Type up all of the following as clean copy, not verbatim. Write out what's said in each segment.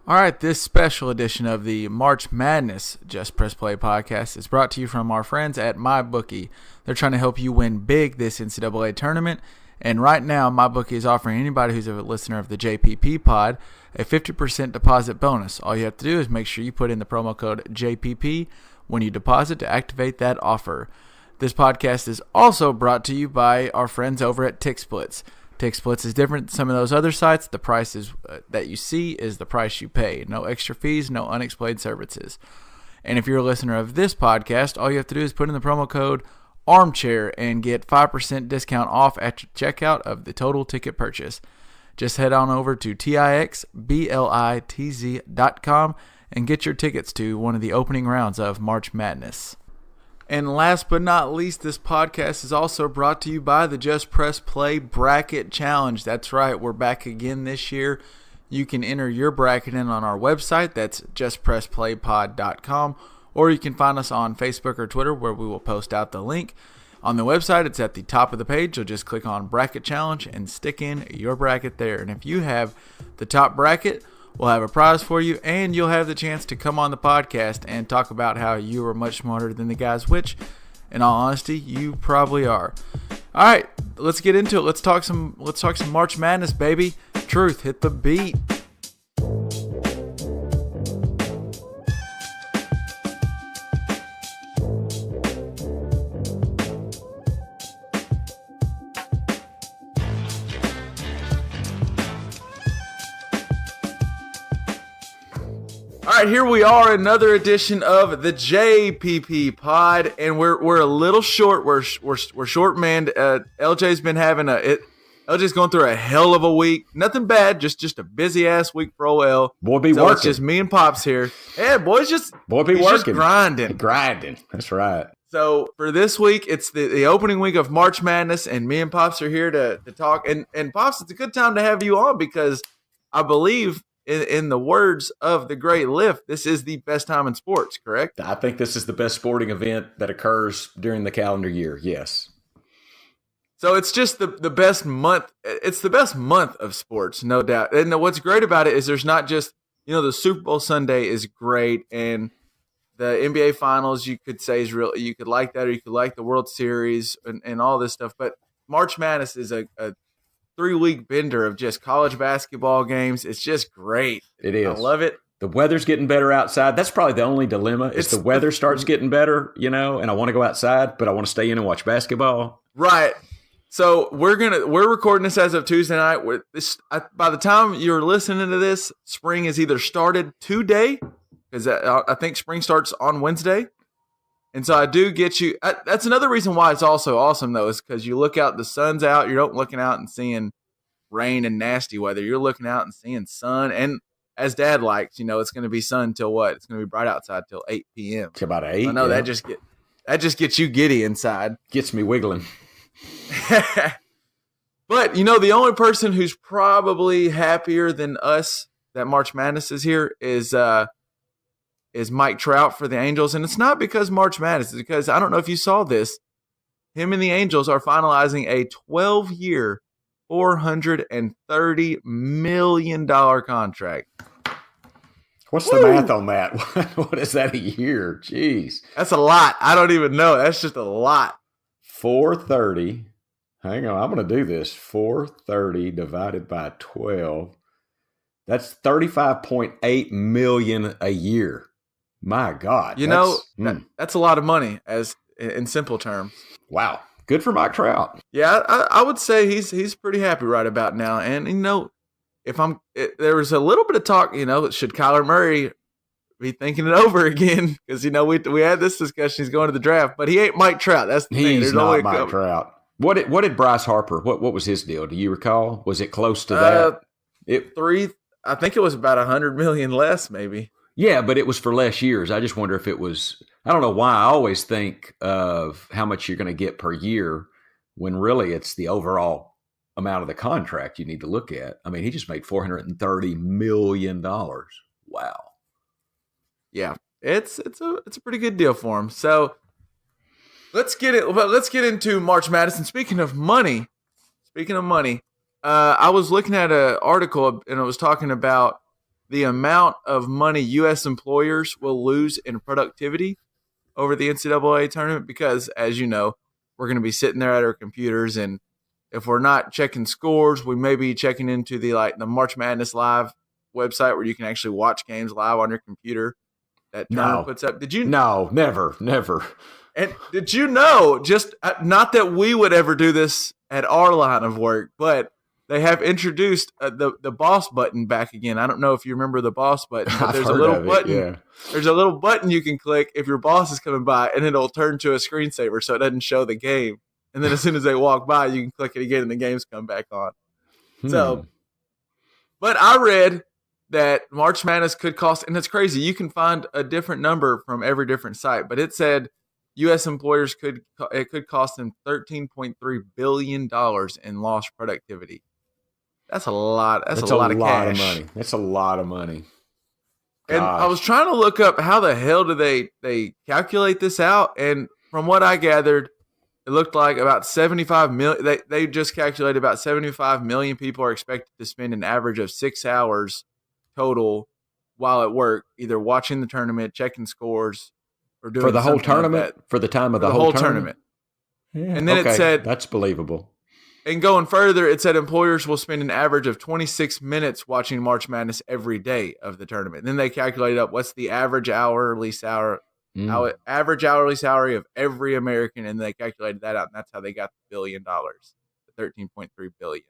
All right, this special edition of the March Madness Just Press Play podcast is brought to you from our friends at MyBookie. They're trying to help you win big this NCAA tournament, and right now MyBookie is offering anybody who's a listener of the JPP pod a 50% deposit bonus. All you have to do is make sure you put in the promo code JPP when you deposit to activate that offer. This podcast is also brought to you by our friends over at TickSplits. TickSplits is different than some of those other sites. The price that you see is the price you pay. No extra fees, no unexplained services. And if you're a listener of this podcast, all you have to do is put in the promo code ARMCHAIR and get 5% discount off at checkout of the total ticket purchase. Just head on over to tixblitz.com and get your tickets to one of the opening rounds of March Madness. And last but not least, this podcast is also brought to you by the Just Press Play Bracket Challenge. That's right, we're back again this year. You can enter your bracket in on our website. That's justpressplaypod.com. Or you can find us on Facebook or Twitter, where we will post out the link. On the website, it's at the top of the page. You'll just click on Bracket Challenge and stick in your bracket there. And if you have the top bracket, we'll have a prize for you, and you'll have the chance to come on the podcast and talk about how you are much smarter than the guys, which, in all honesty, you probably are. All right, let's get into it. Let's talk some March Madness, baby. Truth, hit the beat. All right, here we are, another edition of the JPP Pod, and we're a little short. We're short-manned. LJ's been LJ's going through a hell of a week. Nothing bad, just a busy ass week for OL. Boy, be so working. It's just me and Pops here. Yeah, Working. Just grinding. That's right. So for this week, it's the opening week of March Madness, and me and Pops are here to talk. And Pops, it's a good time to have you on because I believe, in the words of the great Lift, this is the best time in sports, correct? I think this is the best sporting event that occurs during the calendar year, yes. So it's just the best month. It's the best month of sports, no doubt. And what's great about it is there's not just, the Super Bowl Sunday is great, and the NBA Finals, you could say, is real. You could like that, or you could like the World Series and all this stuff. But March Madness is a 3-week bender of just college basketball games. It's just great. It is. I love it. The weather's getting better outside. That's probably the only dilemma. Is the weather starts getting better, and I want to go outside, but I want to stay in and watch basketball. Right. So we're recording this as of Tuesday night. By the time you're listening to this, spring is either started today, because I think spring starts on Wednesday. And so I do get you. That's another reason why it's also awesome, though, is because you look out, the sun's out. You're not looking out and seeing rain and nasty weather. You're looking out and seeing sun. And as Dad likes, it's going to be sun till what? It's going to be bright outside till 8 p.m. It's about 8. I know yeah. that just gets you giddy inside. Gets me wiggling. But the only person who's probably happier than us that March Madness is here is Mike Trout for the Angels. And it's not because March Madness. It's because, I don't know if you saw this, him and the Angels are finalizing a 12-year, $430 million contract. What's the math on that? What is that a year? Jeez. That's a lot. I don't even know. That's just a lot. 430. Hang on. I'm going to do this. 430 divided by 12. That's $35.8 million a year. My God. That's a lot of money in simple terms. Wow. Good for Mike Trout. Yeah, I would say he's pretty happy right about now. And, there was a little bit of talk, should Kyler Murray be thinking it over again? Because, we had this discussion. He's going to the draft, but he ain't Mike Trout. That's the thing. He's not Mike Trout. What did Bryce Harper, what was his deal? Do you recall? Was it close to that? I think it was about $100 million less, maybe. Yeah, but it was for less years. I just wonder if it was. I don't know why. I always think of how much you're going to get per year, when really it's the overall amount of the contract you need to look at. I mean, he just made $430 million. Wow. Yeah, it's a pretty good deal for him. So let's get into March Madness. And speaking of money, I was looking at an article, and it was talking about the amount of money U.S. employers will lose in productivity over the NCAA tournament because, as you know, we're going to be sitting there at our computers, and if we're not checking scores, we may be checking into the March Madness Live website where you can actually watch games live on your computer that Turner puts up. Did you? No, never. And did you know, just not that we would ever do this at our line of work, but they have introduced the boss button back again. I don't know if you remember the boss button, but there's a little button. Yeah. There's a little button you can click if your boss is coming by, and it'll turn to a screensaver so it doesn't show the game. And then as soon as they walk by, you can click it again, and the games come back on. So, but I read that March Madness could cost, and it's crazy. You can find a different number from every different site, but it said U.S. employers could cost them $13.3 billion in lost productivity. That's a lot. That's a lot of cash. Money. That's a lot of money. Gosh. And I was trying to look up how the hell do they calculate this out, and from what I gathered, it looked like about 75 million. They just calculated about 75 million people are expected to spend an average of 6 hours total while at work, either watching the tournament, checking scores, or doing for the whole tournament. For the time of the whole tournament. Yeah, and then it said that's believable. And going further, it said employers will spend an average of 26 minutes watching March Madness every day of the tournament. And then they calculated up what's the average hourly salary of every American, and they calculated that out, and that's how they got the $1 billion, the $13.3 billion.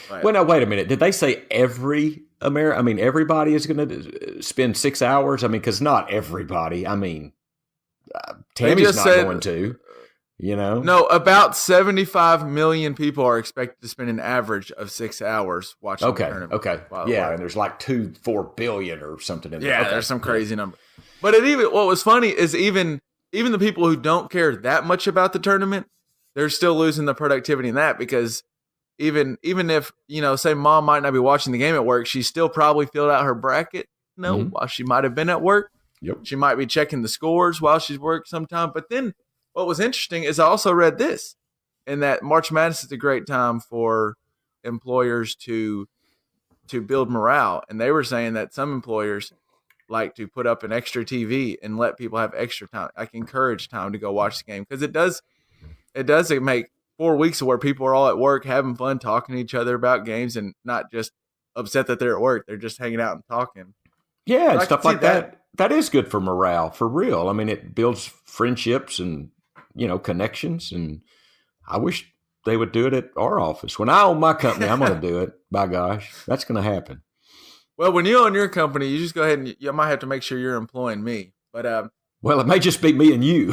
Right. Well, now wait a minute. Did they say every American? I mean, everybody is going to spend 6 hours. I mean, because not everybody. I mean, Tammy's not going to. You know, no. About 75 million people are expected to spend an average of 6 hours watching the tournament. Okay. Yeah, and there's like 4 billion or something in there. Yeah, there's some crazy number. But what was funny is even the people who don't care that much about the tournament, they're still losing the productivity in that, because even if, say mom might not be watching the game at work, she still probably filled out her bracket, while she might have been at work. Yep. She might be checking the scores while she's working sometime. But then what was interesting is I also read this, and that March Madness is a great time for employers to build morale. And they were saying that some employers like to put up an extra TV and let people have extra time, like encourage time to go watch the game, because it does make 4 weeks where people are all at work having fun, talking to each other about games, and not just upset that they're at work. They're just hanging out and talking. Yeah, and stuff like that. That is good for morale, for real. I mean, it builds friendships and, connections. And I wish they would do it at our office. When I own my company, I'm going to do it. By gosh, that's going to happen. Well, when you own your company, you just go ahead and you might have to make sure you're employing me. But well, it may just be me and you.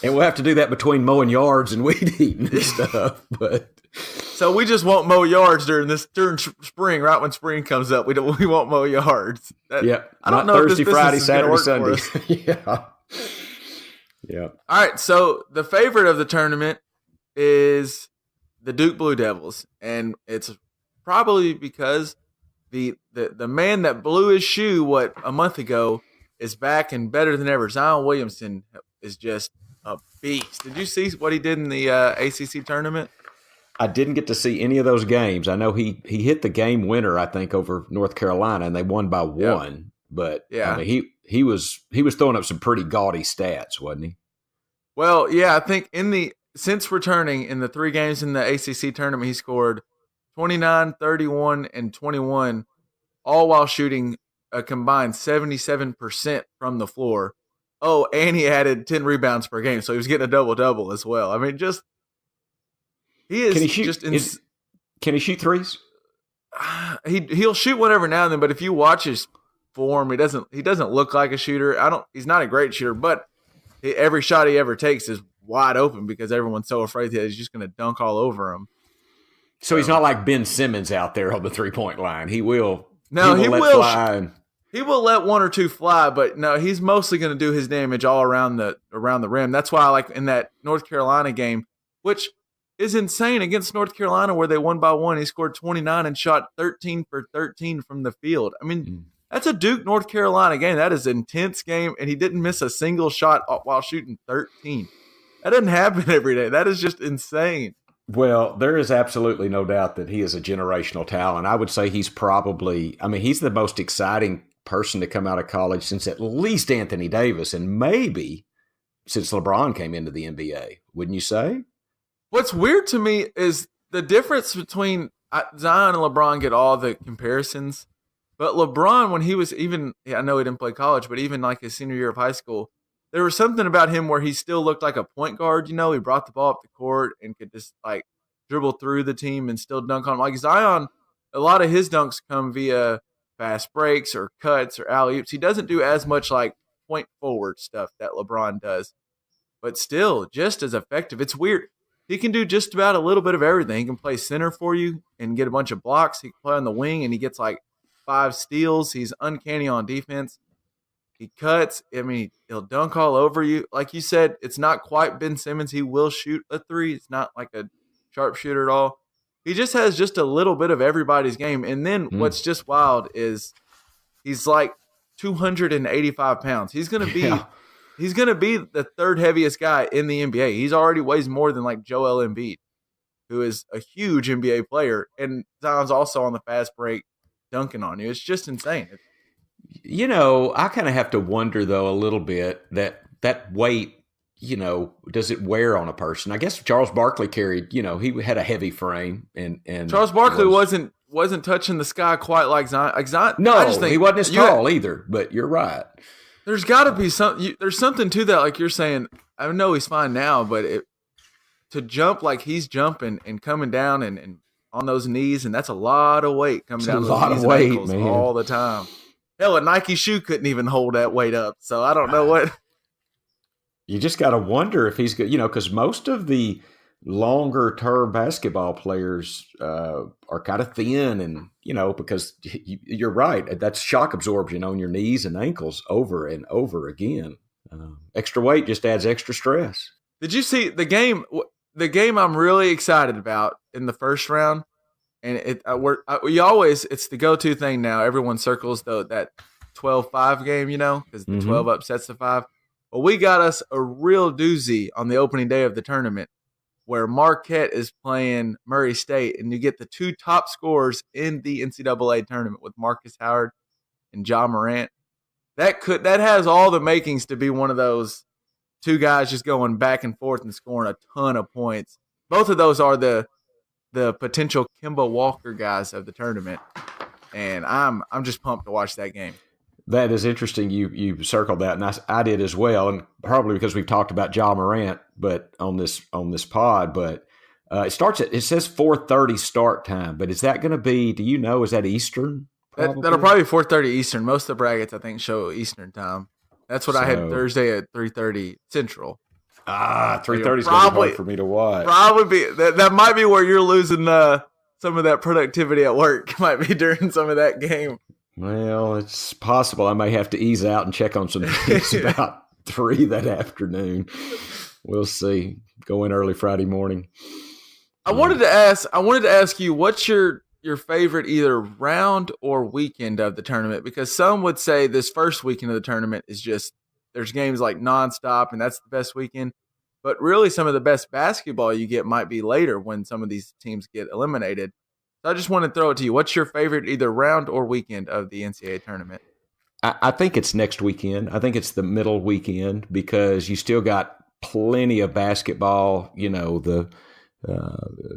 And we'll have to do that between mowing yards and weed eating and stuff. But so we just won't mow yards during spring, right when spring comes up. We won't mow yards. Yeah, I don't know Thursday, if this Friday, is Saturday, Sunday. Yeah. Yeah. All right. So the favorite of the tournament is the Duke Blue Devils, and it's probably because the man that blew his shoe a month ago is back and better than ever. Zion Williamson is just a beast. Did you see what he did in the ACC tournament? I didn't get to see any of those games. I know he hit the game winner, I think, over North Carolina, and they won by one. Yep. But yeah, I mean, he was throwing up some pretty gaudy stats, wasn't he? Well, yeah, I think since returning in the 3 games in the ACC tournament, he scored 29, 31, and 21, all while shooting a combined 77% from the floor. Oh, and he added 10 rebounds per game, so he was getting a double-double as well. I mean, he is Can he shoot threes? He'll shoot one every now and then, but if you watch his form, he doesn't look like a shooter. He's not a great shooter, but every shot he ever takes is wide open because everyone's so afraid that he's just going to dunk all over him. So he's not like Ben Simmons out there on the 3-point line. He will. No, he will. He will let 1 or 2 fly, but no, he's mostly going to do his damage all around the rim. That's why I like in that North Carolina game, which is insane, against North Carolina where they won by 1. He scored 29 and shot 13 for 13 from the field. I mean, that's a Duke North Carolina game. That is an intense game, and he didn't miss a single shot while shooting 13. That doesn't happen every day. That is just insane. Well, there is absolutely no doubt that he is a generational talent. I would say he's probably, I mean, he's the most exciting person to come out of college since at least Anthony Davis and maybe since LeBron came into the NBA. Wouldn't you say? What's weird to me is the difference between Zion and LeBron get all the comparisons. But LeBron, when he was even, I know he didn't play college, but even like his senior year of high school, there was something about him where he still looked like a point guard. You know, he brought the ball up the court and could just like dribble through the team and still dunk on him. Like Zion, a lot of his dunks come via fast breaks or cuts or alley oops. He doesn't do as much like point forward stuff that LeBron does, but still just as effective. It's weird. He can do just about a little bit of everything. He can play center for you and get a bunch of blocks. He can play on the wing and he gets like 5 steals. He's uncanny on defense. He cuts. I mean, he'll dunk all over you. Like you said, it's not quite Ben Simmons. He will shoot a three. It's not like a sharpshooter at all. He just has just a little bit of everybody's game. And then what's just wild is he's like 285 pounds. He's going to be he's going to be the third heaviest guy in the NBA. He's already weighs more than like Joel Embiid, who is a huge NBA player. And Zion's also on the fast break dunking on you. It's just insane. You know, I kind of have to wonder, though, a little bit that weight, you know, does it wear on a person? I guess Charles Barkley carried, you know, he had a heavy frame. And Charles Barkley wasn't touching the sky quite like Zion. Like Zion no, I just think he wasn't as tall either, but you're right. There's got to be there's something to that, like you're saying. I know he's fine now, but to jump like he's jumping and coming down and on those knees, and that's a lot of weight coming down those knees and ankles all the time. Hell, a Nike shoe couldn't even hold that weight up, so I don't know what. You just got to wonder if he's good, you know, because most of the longer-term basketball players are kind of thin and, you know, because you're right. That's shock absorption on your knees and ankles over and over again. Extra weight just adds extra stress. Did you see the game? The game I'm really excited about in the first round, and it's the go-to thing now. Everyone circles that 12-5 game, you know, because the 12 upsets the 5. Well, we got us a real doozy on the opening day of the tournament, where Marquette is playing Murray State, and you get the 2 top scorers in the NCAA tournament with Marcus Howard and Ja Morant. That has all the makings to be one of those 2 guys just going back and forth and scoring a ton of points. Both of those are the potential Kemba Walker guys of the tournament, and I'm just pumped to watch that game. That is interesting. You circled that, and I did as well, and probably because we've talked about Ja Morant, but on this pod. But it says 4:30 start time. But is that going to be? Do you know? Is that Eastern? That'll probably be 4:30 Eastern. Most of the brackets I think show Eastern time. That's what I had Thursday at 3:30 Central. 3:30 is going to be hard for me to watch. Probably that might be where you're losing some of that productivity at work. Might be during some of that game. Well, it's possible. I may have to ease out and check on some things about 3 that afternoon. We'll see. Go in early Friday morning. I wanted to ask you, what's your favorite either round or weekend of the tournament? Because some would say this first weekend of the tournament is just there's games like nonstop, and that's the best weekend. But really, some of the best basketball you get might be later when some of these teams get eliminated. So I just want to throw it to you. What's your favorite either round or weekend of the NCAA tournament? I think it's next weekend. I think it's the middle weekend because you still got plenty of basketball. You know,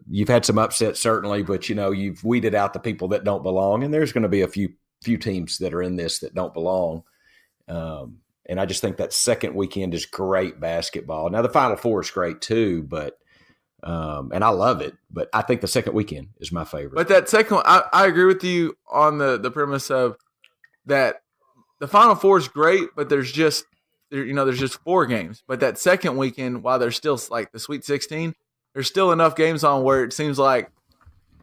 you've had some upsets certainly, but you know you've weeded out the people that don't belong, and there's going to be a few teams that are in this that don't belong. And I just think that second weekend is great basketball. Now the Final Four is great too, but. And I love it, but I think the second weekend is my favorite. But that second one, I agree with you on the premise of that the Final Four is great, but there's just 4 games. But that second weekend, while there's still like the Sweet 16, there's still enough games on where it seems like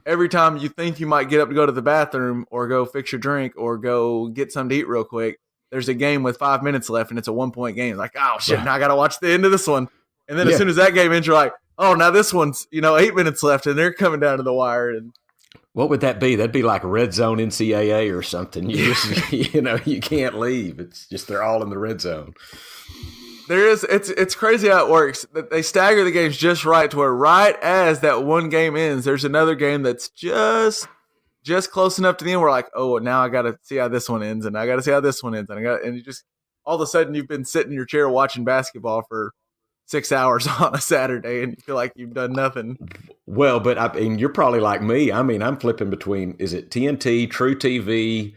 every time you think you might get up to go to the bathroom or go fix your drink or go get something to eat real quick, there's a game with 5 minutes left and it's a 1-point game. It's like, oh shit, now I got to watch the end of this one. And then as soon as that game ends, you're like, oh, now this one's, 8 minutes left, and they're coming down to the wire. And what would that be? That'd be like red zone NCAA or something. You just, you can't leave. It's just they're all in the red zone. There is. It's crazy how it works. They stagger the games just right to where right as that one game ends, there's another game that's just close enough to the end. We're like, oh, now I got to see how this one ends, and I got to see how this one ends, and you just all of a sudden you've been sitting in your chair watching basketball for 6 hours on a Saturday, and you feel like you've done nothing. Well, but I mean, you're probably like me. I mean, I'm flipping between, is it TNT, True TV,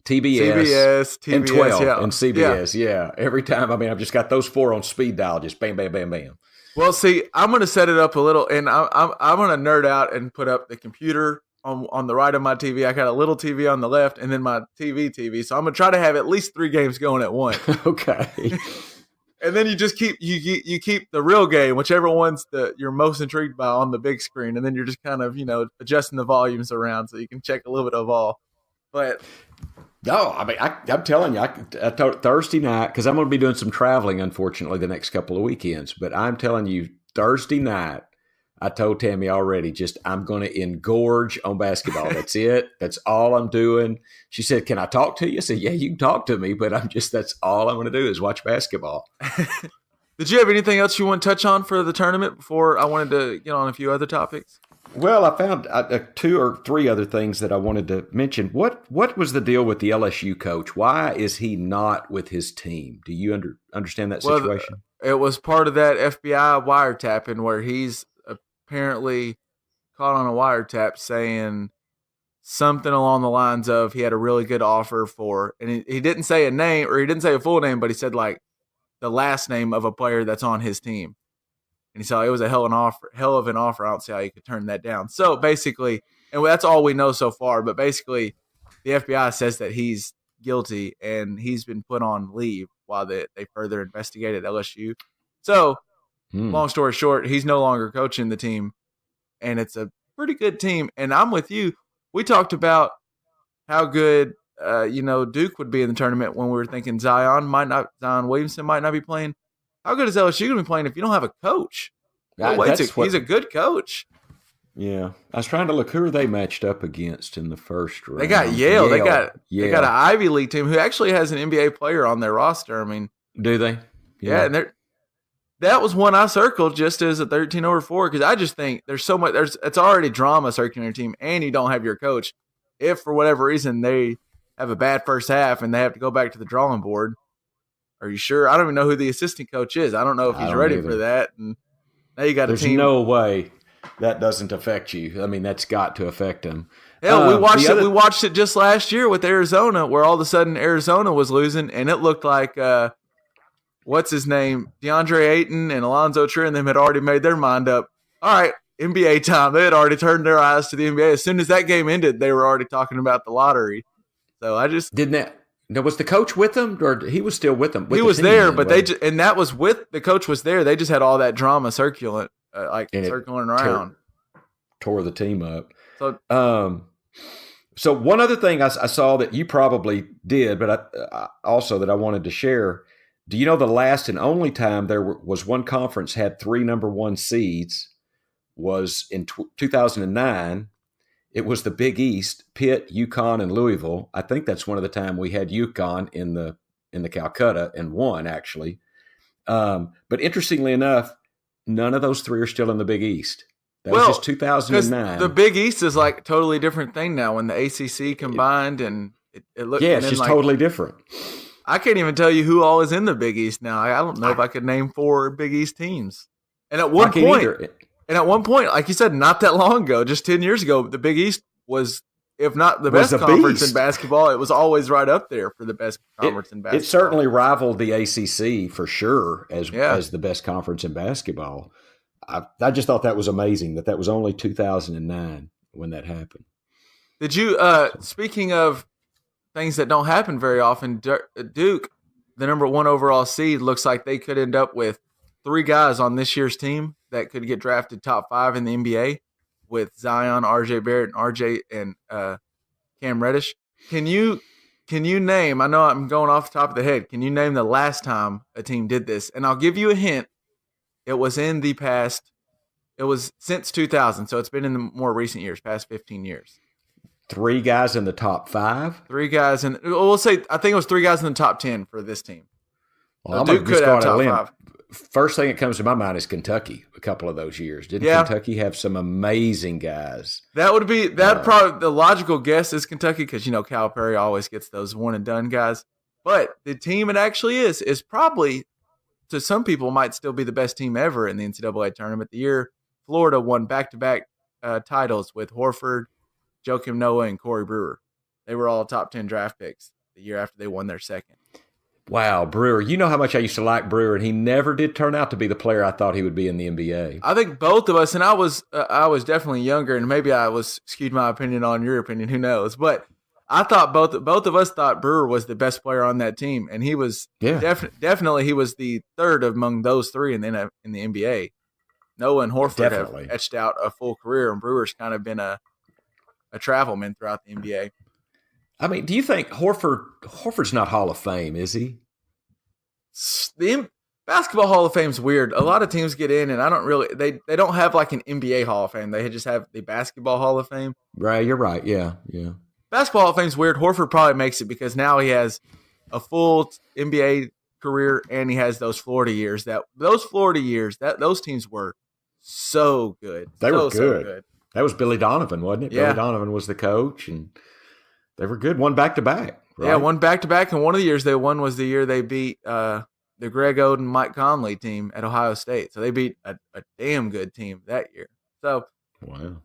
TBS, and 12, and CBS. Yeah. Every time, I mean, I've just got those 4 on speed dial, just bam, bam, bam, bam. Well, see, I'm going to set it up a little, and I'm going to nerd out and put up the computer on the right of my TV. I got a little TV on the left, and then my TV. So I'm going to try to have at least 3 games going at once. Okay. And then you just keep you keep the real game, whichever one's you're most intrigued by, on the big screen, and then you're just kind of adjusting the volumes around so you can check a little bit of all. But no, I mean I'm telling you, I Thursday night, because I'm going to be doing some traveling, unfortunately, the next couple of weekends. But I'm telling you, Thursday night, I told Tammy already, I'm going to engorge on basketball. That's it. That's all I'm doing. She said, "Can I talk to you?" I said, "Yeah, you can talk to me, but that's all I'm going to do is watch basketball." Did you have anything else you want to touch on for the tournament before I wanted to get on a few other topics? Well, I found 2 or 3 other things that I wanted to mention. What was the deal with the LSU coach? Why is he not with his team? Do you understand that situation? Well, it was part of that FBI wiretapping where he's apparently caught on a wiretap saying something along the lines of he had a really good offer for, and he didn't say a name, or he didn't say a full name, but he said like the last name of a player that's on his team. And he said it was a hell of an offer. I don't see how you could turn that down. So basically, and that's all we know so far, but basically the FBI says that he's guilty and he's been put on leave while they further investigate at LSU. So long story short, he's no longer coaching the team, and it's a pretty good team. And I'm with you. We talked about how good, Duke would be in the tournament when we were thinking Zion Williamson might not be playing. How good is LSU going to be playing if you don't have a coach? He's a good coach. Yeah. I was trying to look, who are they matched up against in the first round? They got Yale. They got an Ivy League team who actually has an NBA player on their roster. I mean, do they? Yeah, and that was one I circled just as a 13/4 because I just think there's so much. It's already drama circulating your team, and you don't have your coach. If for whatever reason they have a bad first half and they have to go back to the drawing board, are you sure? I don't even know who the assistant coach is. I don't know if he's ready for that. And now you got a team. There's no way that doesn't affect you. I mean, that's got to affect him. Hell, we watched it. We watched it just last year with Arizona, where all of a sudden Arizona was losing, and it looked like what's his name, DeAndre Ayton and Alonzo Trier, and them had already made their mind up. All right, NBA time. They had already turned their eyes to the NBA. As soon as that game ended, they were already talking about the lottery. So I just didn't that. Now, was the coach with them, or he was still with them? He was there, but and that was with the coach was there. They just had all that drama circulating around. Tore the team up. So one other thing I saw that you probably did, but I also that I wanted to share. Do you know the last and only time there was one conference had 3 number 1 seeds was in 2009. It was the Big East, Pitt, UConn, and Louisville. I think that's one of the time we had UConn in the Calcutta and won, actually. But interestingly enough, none of those 3 are still in the Big East. That was just 2009. The Big East is like a totally different thing now when the ACC combined and it looked. Yeah, it's just totally different. I can't even tell you who all is in the Big East now. I don't know if I could name 4 Big East teams. And at one point, like you said, not that long ago, just 10 years ago, the Big East was, if not the best conference in basketball, it was always right up there for the best conference in basketball. It certainly rivaled the ACC for sure as the best conference in basketball. I just thought that was amazing that was only 2009 when that happened. Did you, speaking of things that don't happen very often, Duke, the number 1 overall seed, looks like they could end up with 3 guys on this year's team that could get drafted top 5 in the NBA with Zion, RJ Barrett, and Cam Reddish. Can you name, I know I'm going off the top of the head, can you name the last time a team did this? And I'll give you a hint. It was in the past, it was since 2000, so it's been in the more recent years, past 15 years. 3 guys in the top 5? 3 guys in, we'll say, I think it was 3 guys in the top 10 for this team. Well, So I'm going Duke to could go have out on a top limb. 5. First thing that comes to my mind is Kentucky. A couple of those years, didn't Kentucky have some amazing guys? That would probably the logical guess is Kentucky because Calipari always gets those one and done guys. But the team it actually is probably, to some people, might still be the best team ever in the NCAA tournament. The year Florida won back-to-back titles with Horford, Joakim Noah, and Corey Brewer. They were all top 10 draft picks the year after they won their second. Wow, Brewer. You know how much I used to like Brewer, and he never did turn out to be the player I thought he would be in the NBA. I think both of us, and I was definitely younger, and maybe I was skewed my opinion on your opinion. Who knows? But I thought both of us thought Brewer was the best player on that team, and he was definitely he was the third among those three in the NBA. Noah and Horford have etched out a full career, and Brewer's kind of been a travelman throughout the NBA. I mean, do you think Horford's not Hall of Fame, is he? The Basketball Hall of Fame's weird. A lot of teams get in, and I don't really they don't have like an NBA Hall of Fame. They just have the Basketball Hall of Fame. Right, you're right. Yeah. Basketball Hall of Fame's weird. Horford probably makes it because now he has a full NBA career, and he has those Florida years. Those teams were so good. They were good. So good. That was Billy Donovan, wasn't it? Yeah. Billy Donovan was the coach, and they were good. One back-to-back, right? Yeah, one back-to-back, and one of the years they won was the year they beat the Greg Oden, Mike Conley team at Ohio State. So they beat a damn good team that year. So wow.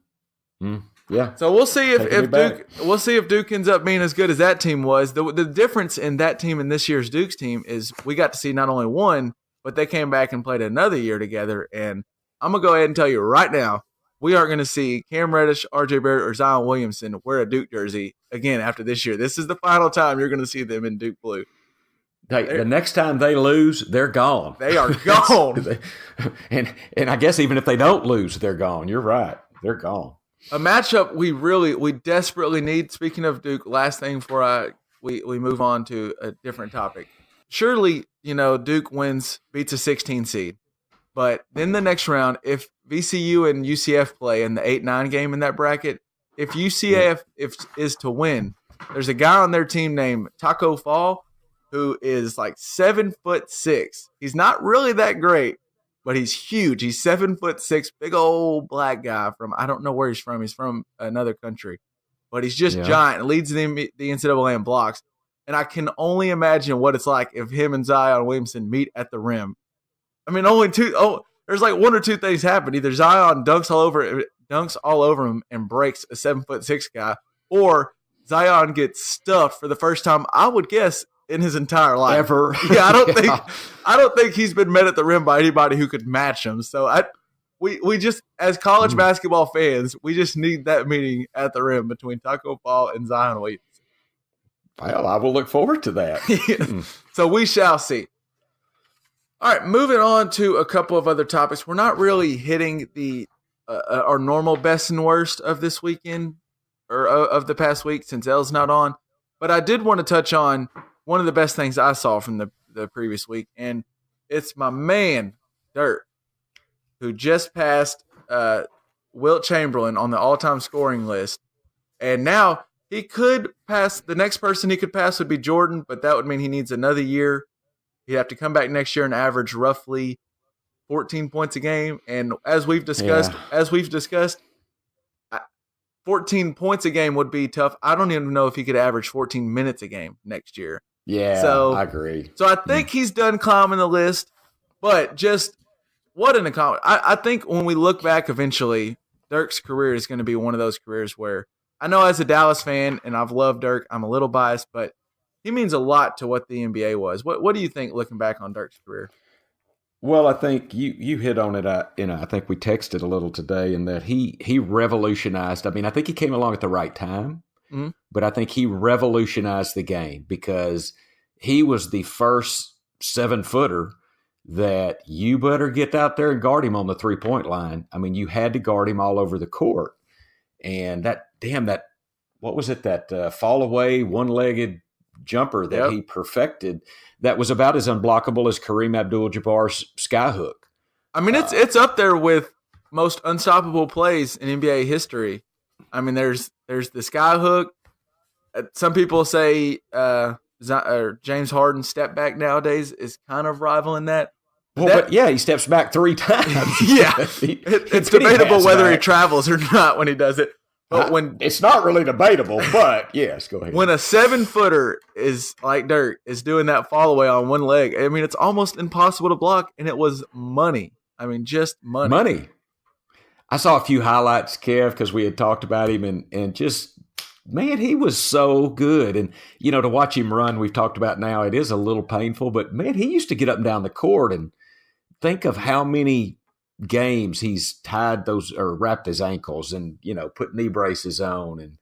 Yeah. So we'll see if Duke ends up being as good as that team was. The difference in that team and this year's Duke's team is we got to see not only one, but they came back and played another year together. And I'm going to go ahead and tell you right now, we aren't going to see Cam Reddish, RJ Barrett, or Zion Williamson wear a Duke jersey again after this year. This is the final time you're going to see them in Duke blue. The next time they lose, they're gone. They are gone. and I guess even if they don't lose, they're gone. You're right. They're gone. A matchup we desperately need. Speaking of Duke, last thing before we move on to a different topic. Surely, Duke beats a 16 seed. But then the next round, if VCU and UCF play in the 8-9 game in that bracket, if UCF is to win, there's a guy on their team named Taco Fall who is like 7'6". He's not really that great, but he's huge. He's 7'6", big old black guy from, I don't know where he's from. He's from another country, but he's just giant. Leads the NCAA in blocks. And I can only imagine what it's like if him and Zion Williamson meet at the rim. I mean, there's like one or two things happen. Either Zion dunks all over him and breaks a 7'6" guy, or Zion gets stuffed for the first time, I would guess, in his entire life. Ever. Yeah, I don't think he's been met at the rim by anybody who could match him. So we just, as college basketball fans, we just need that meeting at the rim between Taco Fall and Zion Williamson. Well, I will look forward to that. So we shall see. All right, moving on to a couple of other topics. We're not really hitting our normal best and worst of this weekend or of the past week since Elle's not on. But I did want to touch on one of the best things I saw from the previous week, and it's my man, Dirk, who just passed Wilt Chamberlain on the all-time scoring list. And now he could pass – the next person he could pass would be Jordan, but that would mean he needs another year. He'd have to come back next year and average roughly 14 points a game. And as we've discussed, 14 points a game would be tough. I don't even know if he could average 14 minutes a game next year. Yeah, so, I agree. So I think he's done climbing the list, but just what an accomplishment. I think when we look back eventually, Dirk's career is going to be one of those careers where I know as a Dallas fan, and I've loved Dirk, I'm a little biased, but he means a lot to what the NBA was. What do you think looking back on Dirk's career? Well, I think you hit on it. I think we texted a little today in that he revolutionized. I mean, I think he came along at the right time, but I think he revolutionized the game because he was the first 7-footer that you better get out there and guard him on the 3-point line. I mean, you had to guard him all over the court. And that what was it? That fall away, one-legged jumper that he perfected that was about as unblockable as Kareem Abdul-Jabbar's skyhook. I mean, it's up there with most unstoppable plays in NBA history. I mean, there's the skyhook. Some people say James Harden's step back nowadays is kind of rivaling that. But he steps back 3 times. It's debatable whether he travels or not when he does it. But it's not really debatable, but yes, go ahead. When a 7-footer is like Dirk is doing that fall away on one leg, I mean, it's almost impossible to block, and it was money. I mean, just money. Money. I saw a few highlights, Kev, because we had talked about him, and just, man, he was so good. And, to watch him run, we've talked about now, it is a little painful, but, man, he used to get up and down the court, and think of how many games he's tied those or wrapped his ankles and, put knee braces on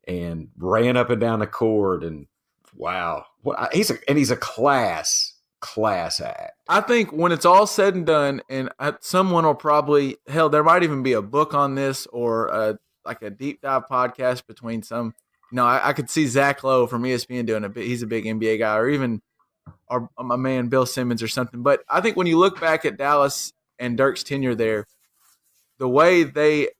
and ran up and down the court. And wow, he's a class act. I think when it's all said and done, and someone will probably, there might even be a book on this or like a deep dive podcast between some, I could see Zach Lowe from ESPN doing he's a big NBA guy, or even my man Bill Simmons or something. But I think when you look back at Dallas and Dirk's tenure there, the way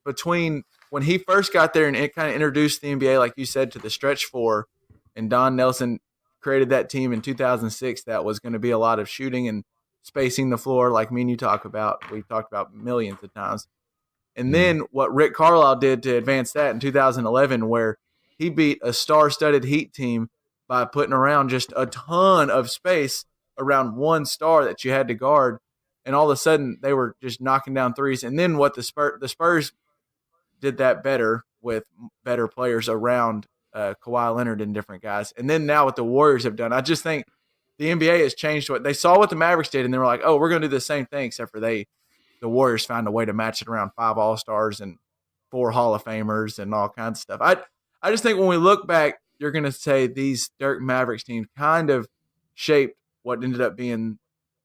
between when he first got there and it kind of introduced the NBA, like you said, to the stretch four, and Don Nelson created that team in 2006 that was going to be a lot of shooting and spacing the floor like me and you talk about. We've talked about millions of times. And then what Rick Carlisle did to advance that in 2011, where he beat a star-studded Heat team by putting around just a ton of space around one star that you had to guard. And all of a sudden, they were just knocking down threes. And then what the Spurs did that better with better players around Kawhi Leonard and different guys. And then now what the Warriors have done, I just think the NBA has changed they saw what the Mavericks did, and they were like, oh, we're going to do the same thing, except for the Warriors found a way to match it around 5 All-Stars and 4 Hall of Famers and all kinds of stuff. I just think when we look back, you're going to say these Dirk Mavericks teams kind of shaped what ended up being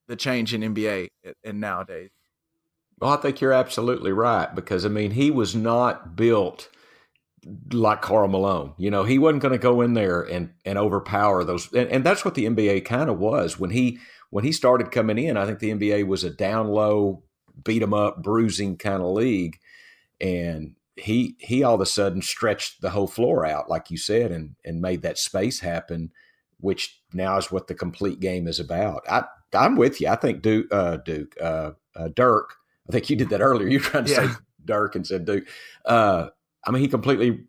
the change in NBA and nowadays. Well, I think you're absolutely right, because, I mean, he was not built like Karl Malone. He wasn't going to go in there and overpower those. And that's what the NBA kind of was. When he started coming in, I think the NBA was a down low, beat 'em up, bruising kind of league. And he all of a sudden stretched the whole floor out, like you said, and made that space happen, which now is what the complete game is about. I'm with you. I think Dirk, I think you did that earlier. You were trying to say Dirk and said Duke. I mean, he completely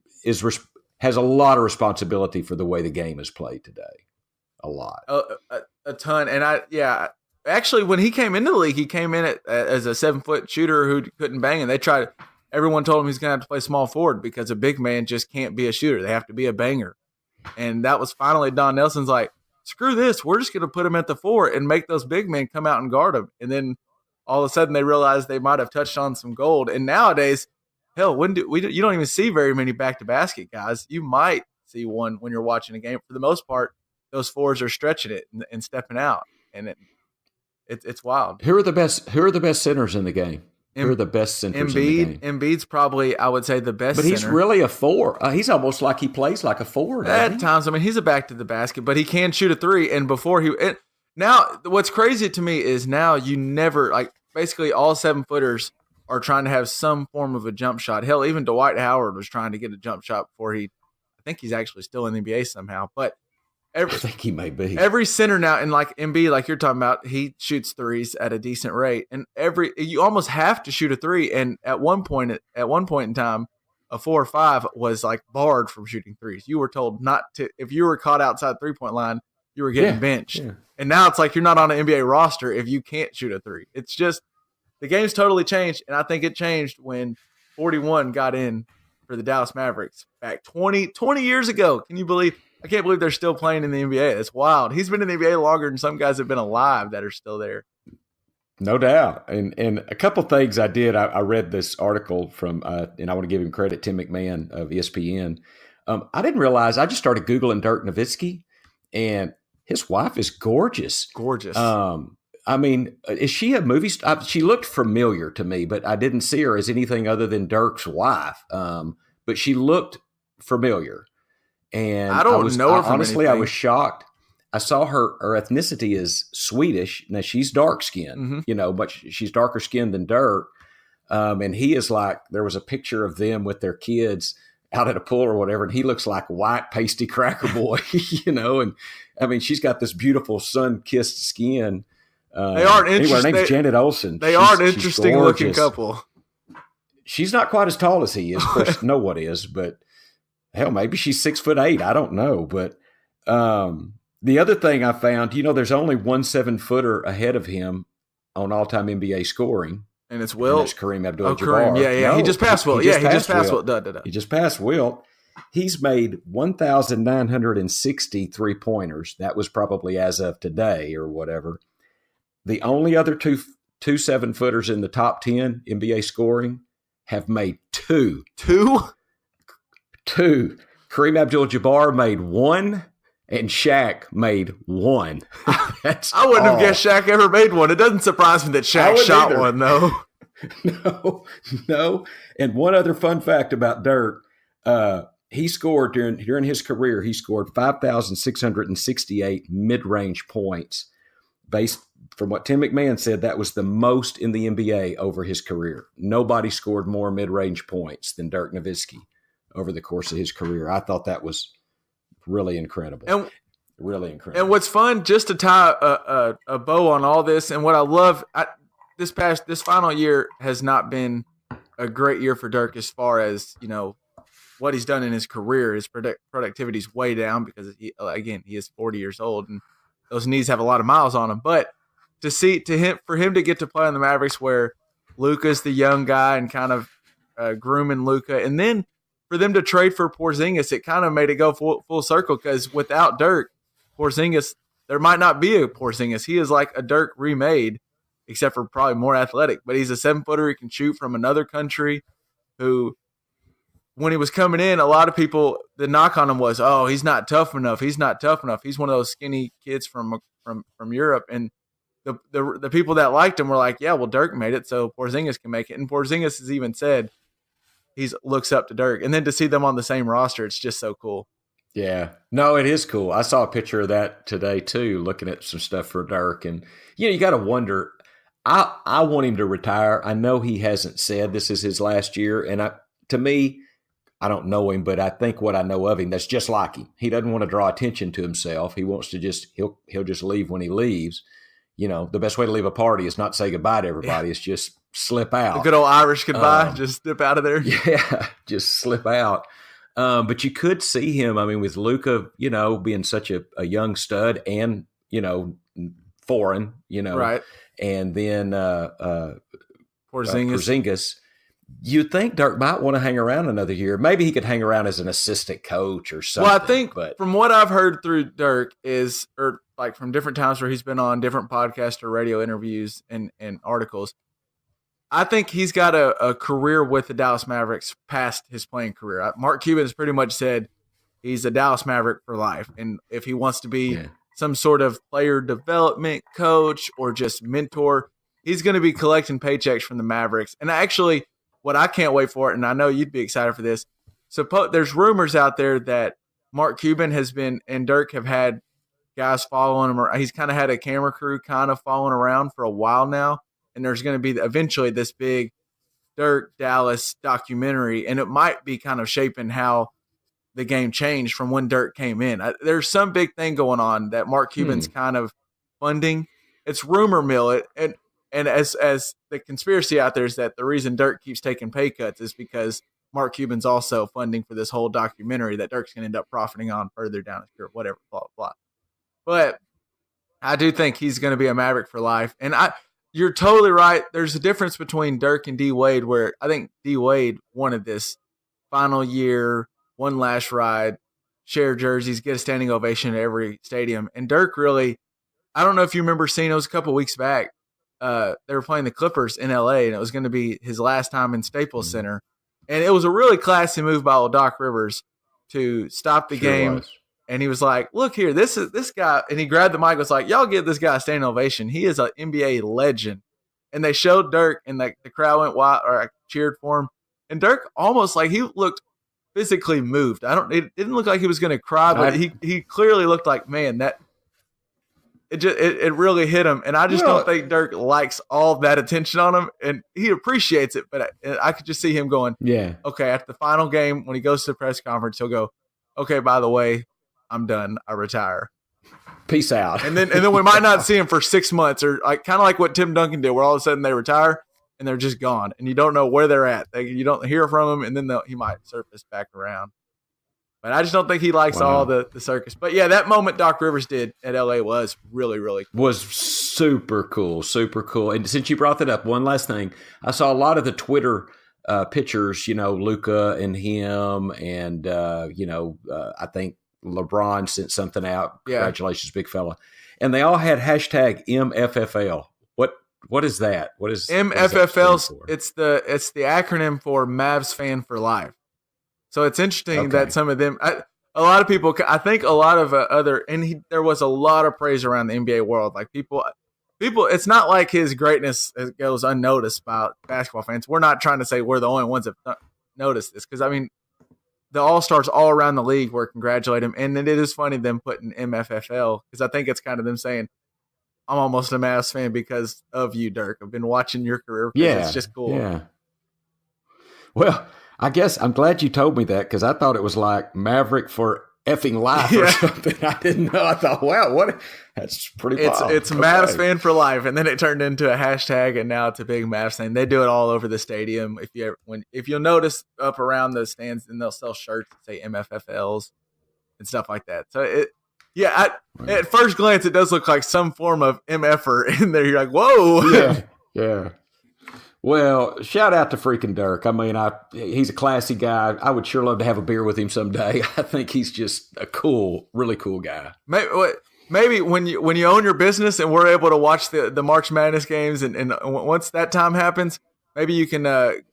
has a lot of responsibility for the way the game is played today. A lot. A ton. And actually, when he came into the league, he came in as a 7-foot shooter who couldn't bang, and everyone told him he's going to have to play small forward because a big man just can't be a shooter. They have to be a banger. And that was finally Don Nelson's like, screw this. We're just going to put him at the 4 and make those big men come out and guard him. And then all of a sudden they realized they might have touched on some gold. And nowadays, hell, you don't even see very many back-to-basket guys. You might see one when you're watching a game. For the most part, those 4s are stretching it and stepping out. And it's wild. Who are the best centers in the game? Who are the best centers in the game? Embiid's probably, I would say, the best But he's center. really a 4. He's almost like he plays like a 4. At times, I mean, he's a back to the basket, but he can shoot a 3. And now, what's crazy to me is now you never, like, basically all 7-footers are trying to have some form of a jump shot. Hell, even Dwight Howard was trying to get a jump shot before I think he's actually still in the NBA somehow. But I think he may be. Every center now, and like Embiid, like you're talking about, he shoots 3s at a decent rate, and you almost have to shoot a 3. And at one point in time, a 4 or 5 was like barred from shooting 3s. You were told not to. If you were caught outside 3-point line, you were getting benched. Yeah. And now it's like you're not on an NBA roster if you can't shoot a 3. It's just the game's totally changed, and I think it changed when 41 got in for the Dallas Mavericks back 20 years ago. Can you believe? I can't believe they're still playing in the NBA. That's wild. He's been in the NBA longer than some guys have been alive that are still there. No doubt. And a couple of things I did. I read this article from, and I want to give him credit, Tim McMahon of ESPN. I didn't realize, I just started Googling Dirk Nowitzki, and his wife is gorgeous. Gorgeous. I mean, is she a movie star? She looked familiar to me, but I didn't see her as anything other than Dirk's wife. But she looked familiar. And I don't know her from honestly, anything. I was shocked. I saw her ethnicity is Swedish. Now she's dark skinned, but she's darker skinned than Dirk. And he is like, there was a picture of them with their kids, out at a pool or whatever, and he looks like white pasty cracker boy, and I mean, she's got this beautiful sun-kissed skin. They aren't interesting. Anyway, her name's Janet Olsen. They are an interesting looking couple. She's not quite as tall as he is. Of course, no one is, but hell, maybe she's 6'8". I don't know. But the other thing I found, there's only one 7-footer ahead of him on all-time NBA scoring. And it's Wilt. And it's Kareem Abdul-Jabbar. Kareem. Yeah. No, he just passed Wilt. He just passed Wilt. He just passed Wilt. He's made 1,960 3-pointers. That was probably as of today or whatever. The only other two 7-footers in the top 10 NBA scoring have made 2. 2? 2. Kareem Abdul-Jabbar made 1, and Shaq made 1. I wouldn't have guessed Shaq ever made 1. It doesn't surprise me that Shaq shot either. 1, though. No. And one other fun fact about Dirk, he scored during his career, he scored 5,668 mid-range points. Based from what Tim McMahon said, that was the most in the NBA over his career. Nobody scored more mid-range points than Dirk Nowitzki over the course of his career. I thought that was really incredible. Really incredible. And what's fun, just to tie a bow on all this, and what I love, this final year has not been a great year for Dirk as far as, what he's done in his career. His productivity is way down because, he is 40 years old, and those knees have a lot of miles on them. But for him to get to play on the Mavericks where Luka's the young guy and kind of grooming Luka, and then for them to trade for Porzingis, it kind of made it go full circle, because without Dirk, Porzingis, there might not be a Porzingis. He is like a Dirk remade, except for probably more athletic. But he's a 7-footer. He can shoot from another country who, when he was coming in, a lot of people, the knock on him was, oh, he's not tough enough. He's not tough enough. He's one of those skinny kids from Europe. And the people that liked him were like, yeah, well, Dirk made it, so Porzingis can make it. And Porzingis has even said he looks up to Dirk. And then to see them on the same roster, it's just so cool. Yeah. No, it is cool. I saw a picture of that today, too, looking at some stuff for Dirk. And, you got to wonder, I want him to retire. I know he hasn't said this is his last year. And to me, I don't know him, but I think what I know of him, that's just like him. He doesn't want to draw attention to himself. He wants to he'll just leave when he leaves. The best way to leave a party is not say goodbye to everybody. It's just slip out. The good old Irish goodbye, just slip out of there. Yeah, just slip out. But you could see him, with Luka, being such a young stud and, foreign, right. And then Porzingis. You'd think Dirk might want to hang around another year. Maybe he could hang around as an assistant coach or something. Well, I think from what I've heard through Dirk from different times where he's been on different podcasts or radio interviews and articles, I think he's got a career with the Dallas Mavericks past his playing career. Mark Cuban has pretty much said he's a Dallas Maverick for life. And if he wants to be some sort of player development coach or just mentor, he's going to be collecting paychecks from the Mavericks. And actually, what I can't wait for, and I know you'd be excited for this, there's rumors out there that Mark Cuban has been and Dirk have had guys following him, or he's kind of had a camera crew kind of following around for a while now. And there's going to be eventually this big Dirk Dallas documentary, and it might be kind of shaping how the game changed from when Dirk came in. There's some big thing going on that Mark Cuban's kind of funding. It's rumor mill. And as the conspiracy out there is that the reason Dirk keeps taking pay cuts is because Mark Cuban's also funding for this whole documentary that Dirk's going to end up profiting on further down his career, whatever, blah, blah, blah. But I do think he's going to be a Maverick for life. And you're totally right. There's a difference between Dirk and D. Wade, where I think D. Wade wanted this final year, one last ride, share jerseys, get a standing ovation at every stadium. And Dirk really, I don't know if you remember seeing, it was a couple weeks back, they were playing the Clippers in LA, and it was going to be his last time in Staples Center. And it was a really classy move by old Doc Rivers to stop the game. Was. And he was like, look here, this guy. And he grabbed the mic and was like, y'all give this guy a standing ovation. He is an NBA legend. And they showed Dirk, and the crowd went wild, or cheered for him. And Dirk almost like he looked physically moved. It didn't look like he was going to cry, but he clearly looked like, man, it really hit him. And I just don't think Dirk likes all that attention on him, and he appreciates it. But I could just see him going, yeah, okay, at the final game, when he goes to the press conference, he'll go, okay, by the way, I'm done. I retire. Peace out. And then we might not see him for 6 months, or like kind of like what Tim Duncan did, where all of a sudden they retire and they're just gone, and you don't know where they're at. You don't hear from them, and then he might surface back around. But I just don't think he likes all the circus. But yeah, that moment Doc Rivers did at LA was really, really cool. Was super cool, super cool. And since you brought that up, one last thing. I saw a lot of the Twitter pictures, Luka and him, and, I think LeBron sent something out. Yeah. Congratulations, big fella. And they all had hashtag MFFL. What is that? What is MFFL? It's the acronym for Mavs Fan for Life. So it's interesting that some of them, a lot of people, I think a lot of there was a lot of praise around the NBA world. Like people, it's not like his greatness goes unnoticed by basketball fans. We're not trying to say we're the only ones that noticed this, because I mean, the All-Stars all around the league were congratulating him, and it is funny them putting MFFL, because I think it's kind of them saying, I'm almost a Mavs fan because of you, Dirk. I've been watching your career. Yeah, it's just cool. Yeah. Well, I guess I'm glad you told me that, because I thought it was like Maverick for effing life or something. I didn't know. I thought, wow, that's pretty wild. It's Mavs Fan for Life, and then it turned into a hashtag, and now it's a big Mavs thing. They do it all over the stadium. If you'll notice up around the stands, and they'll sell shirts that say MFFLs and stuff like that. So at first glance, it does look like some form of MFer in there. You're like, whoa. Yeah. Well, shout out to freaking Dirk. I mean, he's a classy guy. I would sure love to have a beer with him someday. I think he's just a really cool guy. Maybe when you own your business and we're able to watch the March Madness games, and once that time happens, maybe you can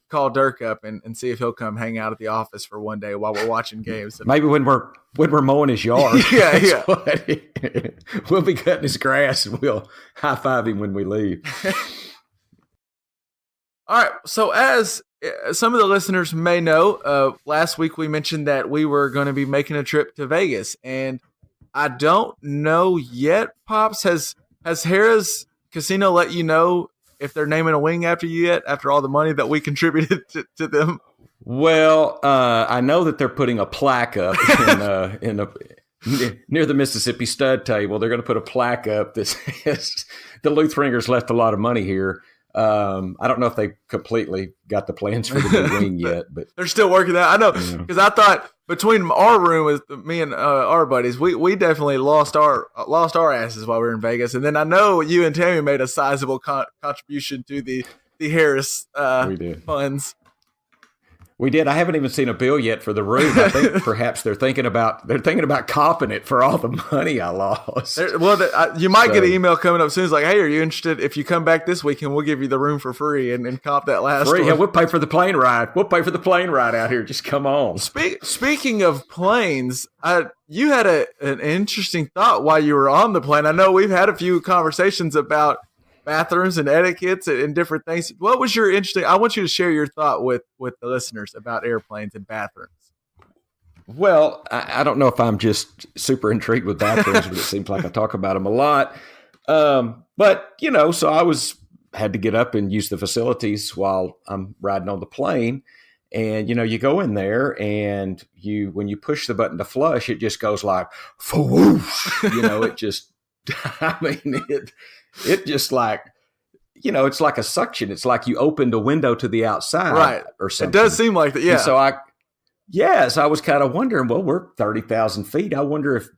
call Dirk up and see if he'll come hang out at the office for one day while we're watching games. Maybe when we're mowing his yard. Yeah. We'll be cutting his grass, and we'll high five him when we leave. All right, so as some of the listeners may know, last week we mentioned that we were going to be making a trip to Vegas, and I don't know yet, Pops, has Harrah's Casino let you know if they're naming a wing after you yet, after all the money that we contributed to them? Well, I know that they're putting a plaque up near the Mississippi Stud Table. They're going to put a plaque up that says the Lutheringers left a lot of money here. I don't know if they completely got the plans for the new wing yet, but they're still working that. I know, because I thought between our room with me and our buddies, we definitely lost our asses while we were in Vegas. And then I know you and Tammy made a sizable contribution to the Harris funds. We did. I haven't even seen a bill yet for the room. I think perhaps they're thinking about copping it for all the money I lost. You might get an email coming up soon. It's like, hey, are you interested? If you come back this weekend, we'll give you the room for free and cop that last one. Yeah, we'll pay for the plane ride. We'll pay for the plane ride out here. Just come on. Speaking of planes, you had an interesting thought while you were on the plane. I know we've had a few conversations about bathrooms and etiquettes and different things. What was your interesting? I want you to share your thought with the listeners about airplanes and bathrooms. Well, I don't know if I'm just super intrigued with bathrooms, but it seems like I talk about them a lot. But so I had to get up and use the facilities while I'm riding on the plane. And, you go in there and when you push the button to flush, it just goes like, whoosh, it just, I mean, it just like, it's like a suction. It's like you opened a window to the outside, right? Or something. It does seem like that, yeah. And so I was kind of wondering, well, we're 30,000 feet. I wonder if,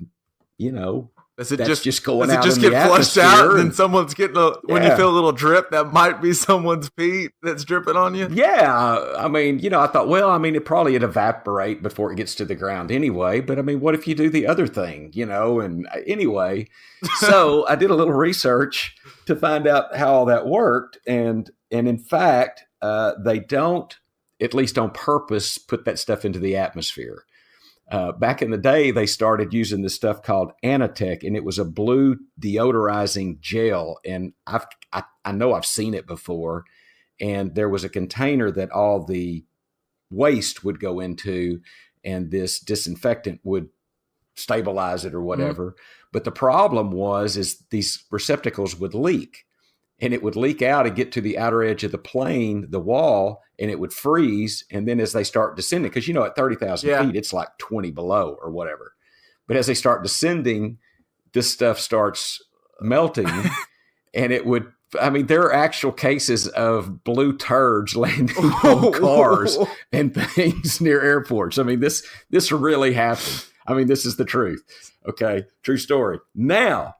does it that's just going does out it just in get the flushed out atmosphere, and someone's getting when you feel a little drip, that might be someone's pee that's dripping on you? Yeah. I mean, I thought, it'd evaporate before it gets to the ground anyway. But I mean, what if you do the other thing, and anyway, so I did a little research to find out how all that worked. And in fact, they don't, at least on purpose, put that stuff into the atmosphere. Back in the day, they started using this stuff called Anatech, and it was a blue deodorizing gel. And I know I've seen it before. And there was a container that all the waste would go into, and this disinfectant would stabilize it or whatever. But the problem is these receptacles would leak, and it would leak out and get to the outer edge of the plane, the wall, and it would freeze. And then as they start descending, because, at 30,000 feet, it's like 20 below or whatever. But as they start descending, this stuff starts melting and it would, there are actual cases of blue turds landing on cars and things near airports. This really happened. This is the truth. Okay. True story. Now,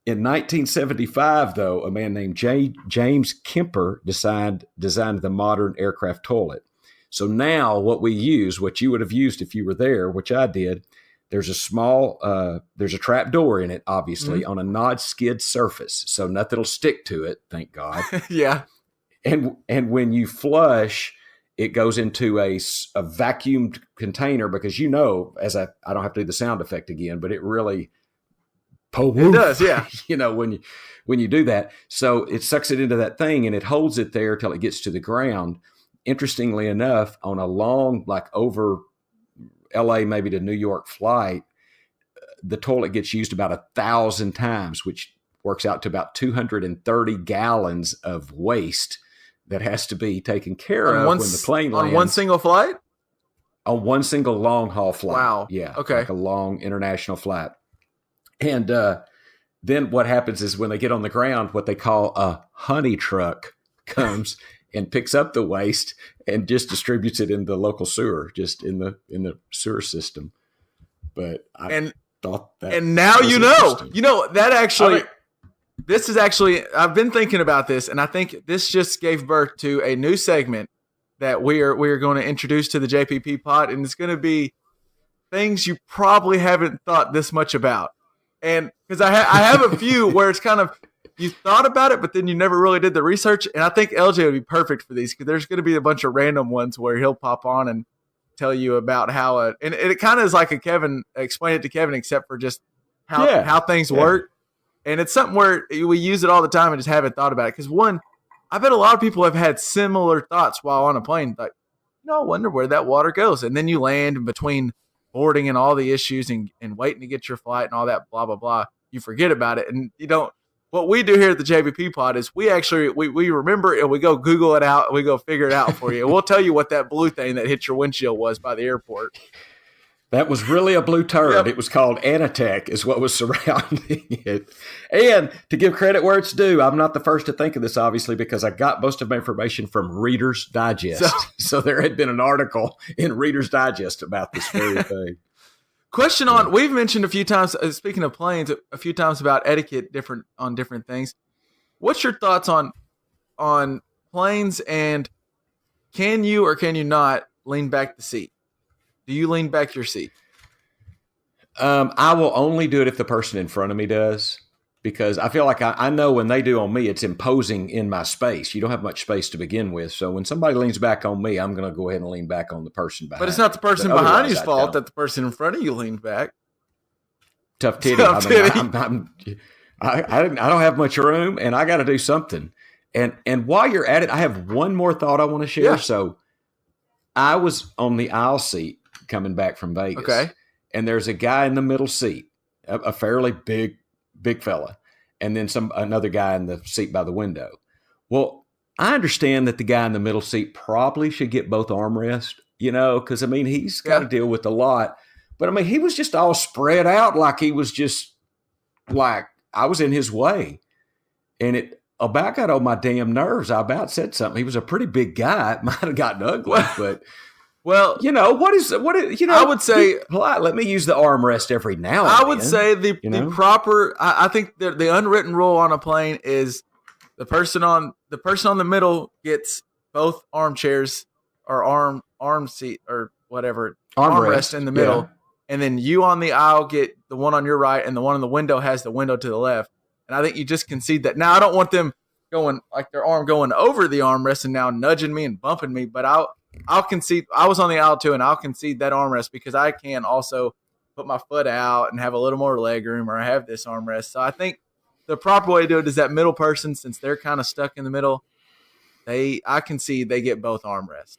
in 1975, though, a man named James Kemper designed the modern aircraft toilet. So now what we use, what you would have used if you were there, which I did, there's a trap door in it, obviously, on a non-skid surface. So nothing will stick to it, thank God. Yeah. And when you flush, it goes into a vacuumed container because, as I don't have to do the sound effect again, but it really... It does, yeah. when you do that. So it sucks it into that thing and it holds it there till it gets to the ground. Interestingly enough, on a long, like over LA, maybe to New York flight, the toilet gets used about 1,000 times, which works out to about 230 gallons of waste that has to be taken care of when the plane lands. On one single flight? On one single long haul flight. Wow. Yeah. Okay. Like a long international flight. And then what happens is when they get on the ground, what they call a honey truck comes and picks up the waste and just distributes it in the local sewer, just in the sewer system. But I thought that. And now that actually. This is actually, I've been thinking about this, and I think this just gave birth to a new segment that we are going to introduce to the JPP pod, and it's going to be things you probably haven't thought this much about. And because I have a few where it's kind of, you thought about it, but then you never really did the research. And I think LJ would be perfect for these because there's going to be a bunch of random ones where he'll pop on and tell you about how and it kind of is like explain it to Kevin, except for just how things work. And it's something where we use it all the time and just haven't thought about it. Because I bet a lot of people have had similar thoughts while on a plane. Like, I wonder where that water goes. And then you land in between boarding and all the issues and waiting to get your flight and all that blah, blah, blah. You forget about it. And you don't. What we do here at the JVP pod is we actually we remember it and we go Google it out and we go figure it out for you. And we'll tell you what that blue thing that hit your windshield was by the airport. That was really a blue turd. Yep. It was called Anatech is what was surrounding it. And to give credit where it's due, I'm not the first to think of this, obviously, because I got most of my information from Reader's Digest. So there had been an article in Reader's Digest about this very thing. Question on, we've mentioned a few times, speaking of planes, a few times about etiquette on different things. What's your thoughts on planes and can you or can you not lean back the seat? Do you lean back your seat? I will only do it if the person in front of me does, because I feel like I know when they do on me, it's imposing in my space. You don't have much space to begin with. So when somebody leans back on me, I'm going to go ahead and lean back on the person behind. But it's not the person behind you's fault that the person in front of you leaned back. Tough titty. I don't have much room and I got to do something. And while you're at it, I have one more thought I want to share. Yeah. So I was on the aisle seat coming back from Vegas. Okay. And there's a guy in the middle seat, a fairly big fella, and then another guy in the seat by the window. Well, I understand that the guy in the middle seat probably should get both armrests, because he's got to deal with a lot. But he was just all spread out like he was just like I was in his way. And it about got on my damn nerves. I about said something. He was a pretty big guy. It might have gotten ugly, but well, I would say polite. Let me use the armrest every now and then. I would say the proper. I think the unwritten rule on a plane is the person on the middle gets both armchairs or arm seat or whatever armrest in the middle, and then you on the aisle get the one on your right, and the one on the window has the window to the left. And I think you just concede that. Now I don't want them going like their arm going over the armrest and now nudging me and bumping me, but I'll concede. I was on the aisle too, and I'll concede that armrest because I can also put my foot out and have a little more leg room, or I have this armrest. So I think the proper way to do it is that middle person, since they're kind of stuck in the middle, I concede they get both armrests.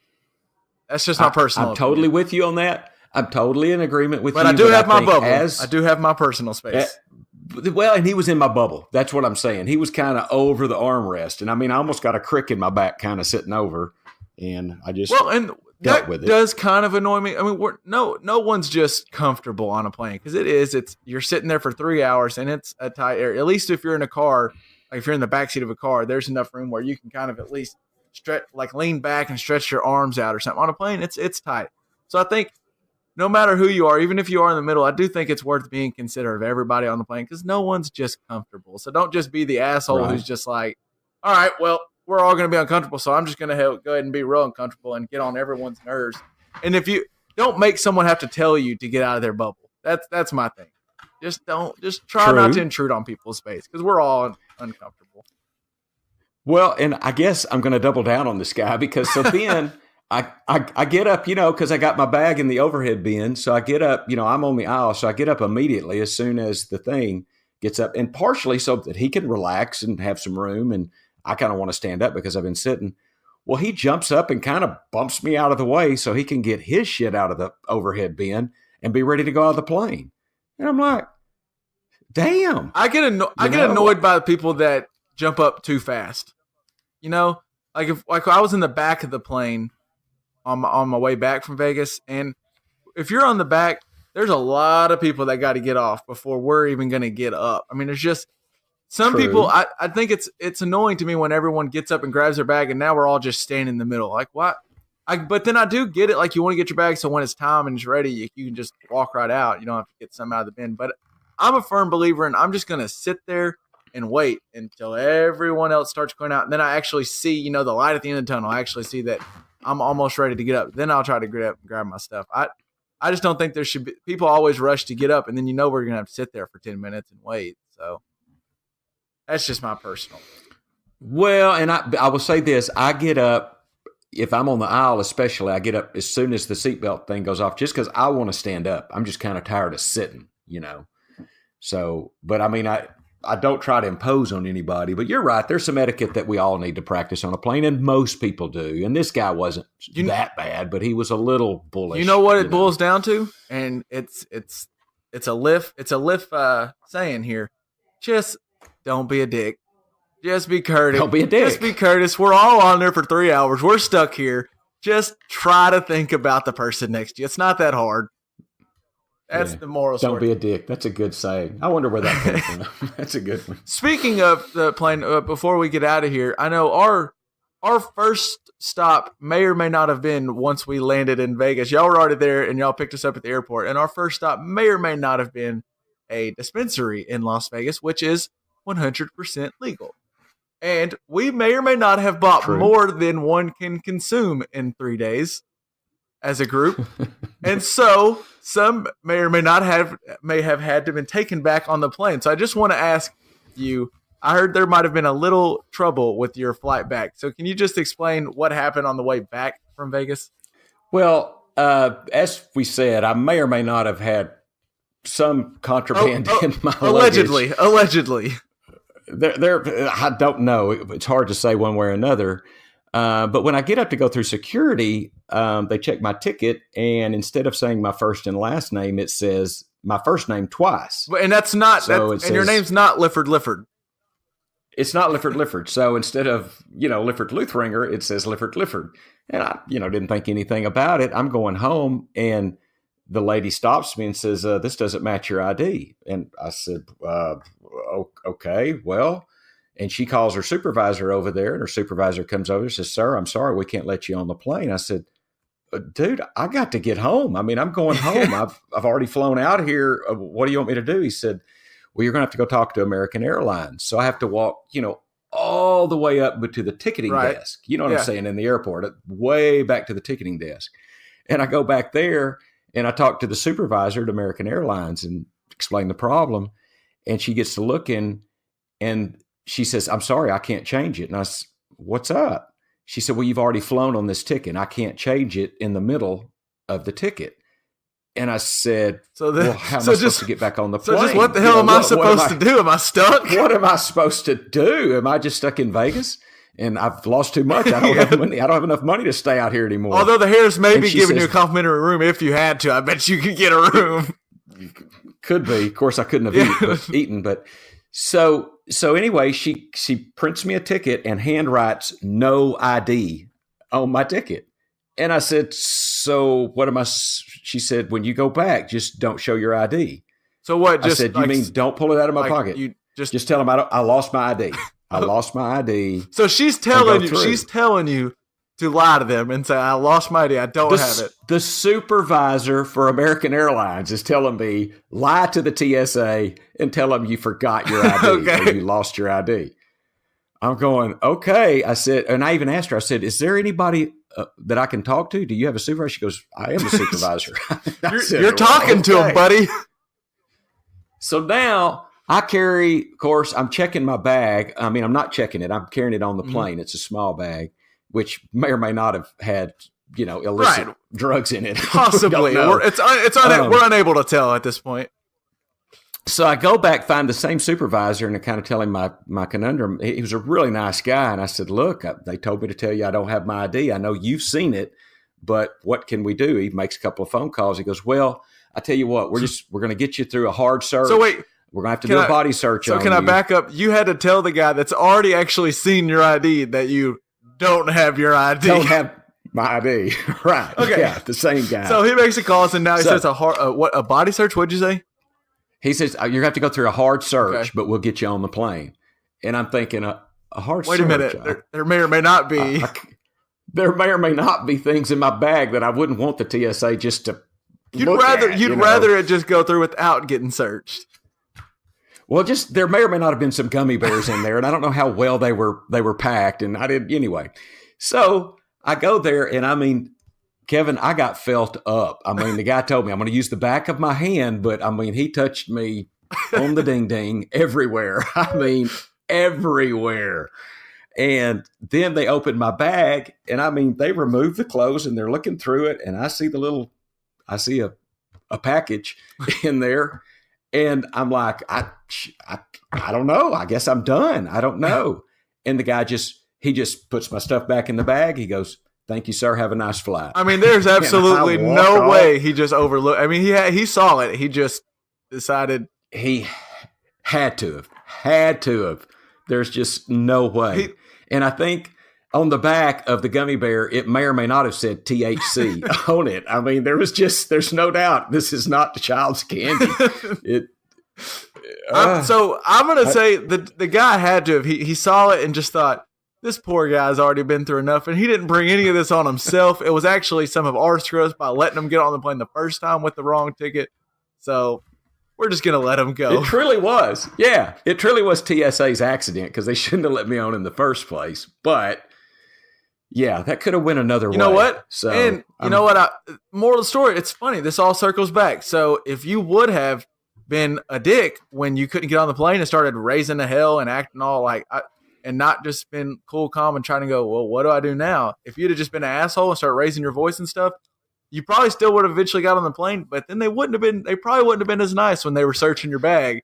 That's just my personal opinion. Totally with you on that. I'm totally in agreement with you. But I do have my bubble. I do have my personal space. Well, and he was in my bubble. That's what I'm saying. He was kind of over the armrest. And I mean, I almost got a crick in my back kind of sitting over. And I just and dealt that with it. Does kind of annoy me. I mean, no one's just comfortable on a plane because you're sitting there for 3 hours and it's a tight area. At least if you're in a car, like if you're in the backseat of a car, there's enough room where you can kind of at least stretch, like lean back and stretch your arms out or something. On a plane, it's tight. So I think no matter who you are, even if you are in the middle, I do think it's worth being considerate of everybody on the plane because no one's just comfortable. So don't just be the asshole who's just like, all right, well, we're all going to be uncomfortable, so I'm just going to go ahead and be real uncomfortable and get on everyone's nerves. And if you don't make someone have to tell you to get out of their bubble, that's my thing. Just try not to intrude on people's space because we're all uncomfortable. Well, and I guess I'm going to double down on this guy because so then I get up, because I got my bag in the overhead bin. So I get up, I'm on the aisle, so I get up immediately as soon as the thing gets up, and partially so that he can relax and have some room, and I kind of want to stand up because I've been sitting. Well, he jumps up and kind of bumps me out of the way so he can get his shit out of the overhead bin and be ready to go out of the plane. And I'm like, damn. I get annoyed by the people that jump up too fast. Like I was in the back of the plane on my way back from Vegas, and if you're on the back, there's a lot of people that got to get off before we're even going to get up. I mean, there's just some people. I think it's annoying to me when everyone gets up and grabs their bag, and now we're all just standing in the middle. Like what? But then I do get it. Like you want to get your bag, so when it's time and it's ready, you can just walk right out. You don't have to get some out of the bin. But I'm a firm believer, and I'm just going to sit there and wait until everyone else starts going out. And then I actually see, the light at the end of the tunnel. I actually see that I'm almost ready to get up. Then I'll try to get up and grab my stuff. I just don't think there should be – people always rush to get up, and then we're going to have to sit there for 10 minutes and wait. So that's just my personal. Well, and I will say this. I get up – if I'm on the aisle especially, I get up as soon as the seatbelt thing goes off just because I want to stand up. I'm just kind of tired of sitting, So, but I mean, I don't try to impose on anybody, but you're right. There's some etiquette that we all need to practice on a plane, and most people do. And this guy wasn't that bad, but he was a little bullish. You know what it boils down to? And it's a lift saying here. Just don't be a dick. Just be courteous. Don't be a dick. Just be courteous. We're all on there for 3 hours. We're stuck here. Just try to think about the person next to you. It's not that hard. That's the moral story. Don't be a dick. That's a good saying. I wonder where that came from. That's a good one. Speaking of the plane, before we get out of here, I know our first stop may or may not have been once we landed in Vegas. Y'all were already there, and y'all picked us up at the airport. And our first stop may or may not have been a dispensary in Las Vegas, which is 100% legal. And we may or may not have bought more than one can consume in 3 days as a group. And so some may or may not have had to been taken back on the plane. So I just want to ask you, I heard there might have been a little trouble with your flight back. So can you just explain what happened on the way back from Vegas? Well, as we said, I may or may not have had some contraband in my luggage. Allegedly. I don't know. It's hard to say one way or another. But when I get up to go through security, they check my ticket, and instead of saying my first and last name, it says my first name twice. And that's not. So and your name's not Lifford. It's not Lifford. So instead of Lifford Luthringer, it says Lifford. And I didn't think anything about it. I'm going home, and the lady stops me and says, "This doesn't match your ID." And I said, "Okay, well." And she calls her supervisor over there, and her supervisor comes over and says, "Sir, I'm sorry, we can't let you on the plane." I said, "Dude, I got to get home. I mean, I'm going home. I've already flown out here. What do you want me to do?" He said, "Well, you're going to have to go talk to American Airlines." So I have to walk, all the way up to the ticketing desk. You know what I'm saying? In the airport, way back to the ticketing desk. And I go back there, and I talk to the supervisor at American Airlines and explain the problem. And she gets to looking, and she says, "I'm sorry, I can't change it." And I said, "What's up?" She said, "Well, you've already flown on this ticket. I can't change it in the middle of the ticket." And I said, "Well, how am I supposed to get back on the plane? So just what the hell am I supposed to do? Am I stuck? What am I supposed to do? Am I just stuck in Vegas?" and I've lost too much. I don't have money. I don't have enough money to stay out here anymore. Although the Harris may be giving says, you a complimentary room if you had to. I bet you could get a room. Could be. Of course, I couldn't have eaten, but so anyway, she prints me a ticket and handwrites no ID on my ticket. And I said, so what am I? She said, when you go back, just don't show your ID. So what? I said, you mean don't pull it out of my pocket? You just tell them I lost my ID. I lost my ID. So she's telling you to lie to them and say, I lost my ID. I don't have it. The supervisor for American Airlines is telling me, lie to the TSA and tell them you forgot your ID or you lost your ID. I'm going, okay. I said, and I even asked her, I said, is there anybody that I can talk to? Do you have a supervisor? She goes, I am a supervisor. You're talking to him, buddy. So now I carry, of course, I'm checking my bag. I mean, I'm not checking it. I'm carrying it on the plane. It's a small bag, which may or may not have had, illicit drugs in it. Possibly. We're unable to tell at this point. So I go back, find the same supervisor, and I kind of tell him my conundrum. He was a really nice guy. And I said, look, they told me to tell you I don't have my ID. I know you've seen it, but what can we do? He makes a couple of phone calls. He goes, well, I tell you what, we're going to get you through a hard search. So wait. We're going to have to do a body search on you. So can I back up? You had to tell the guy that's already actually seen your ID that you don't have your ID. Don't have my ID. Right. Okay. Yeah, the same guy. So he makes a call, and now he says a body search? What'd you say? He says, you're going to have to go through a hard search, but we'll get you on the plane. And I'm thinking, a hard search? Wait a minute. There may or may not be. There may or may not be things in my bag that I wouldn't want the TSA just to You'd rather it just go through without getting searched. Well, just there may or may not have been some gummy bears in there, and I don't know how well they were packed, and I did anyway. So I go there, and I mean, Kevin, I got felt up. I mean, the guy told me I'm going to use the back of my hand, but I mean, he touched me on the ding ding everywhere. I mean, everywhere. And then they opened my bag, and I mean, they removed the clothes, and they're looking through it, and I see a package in there. And I'm like, I don't know. I guess I'm done. I don't know. And the guy just puts my stuff back in the bag. He goes, thank you, sir. Have a nice flight. I mean, there's absolutely no way he just overlooked. I mean, he saw it. He just decided. He had to have. There's just no way. And I think on the back of the gummy bear, it may or may not have said THC on it. I mean, there's no doubt this is not the child's candy. So I'm going to say the guy had to have, he saw it and just thought, this poor guy's already been through enough. And he didn't bring any of this on himself. It was actually some of our screws by letting him get on the plane the first time with the wrong ticket. So we're just going to let him go. It truly was. Yeah, it truly was TSA's accident because they shouldn't have let me on in the first place. But yeah, that could have went another way. You know what? So, and you know what? Moral of the story, it's funny. This all circles back. So if you would have been a dick when you couldn't get on the plane and started raising the hell and acting all like, and not just been cool, calm, and trying to go, well, what do I do now? If you'd have just been an asshole and started raising your voice and stuff, you probably still would have eventually got on the plane, but then they probably wouldn't have been as nice when they were searching your bag.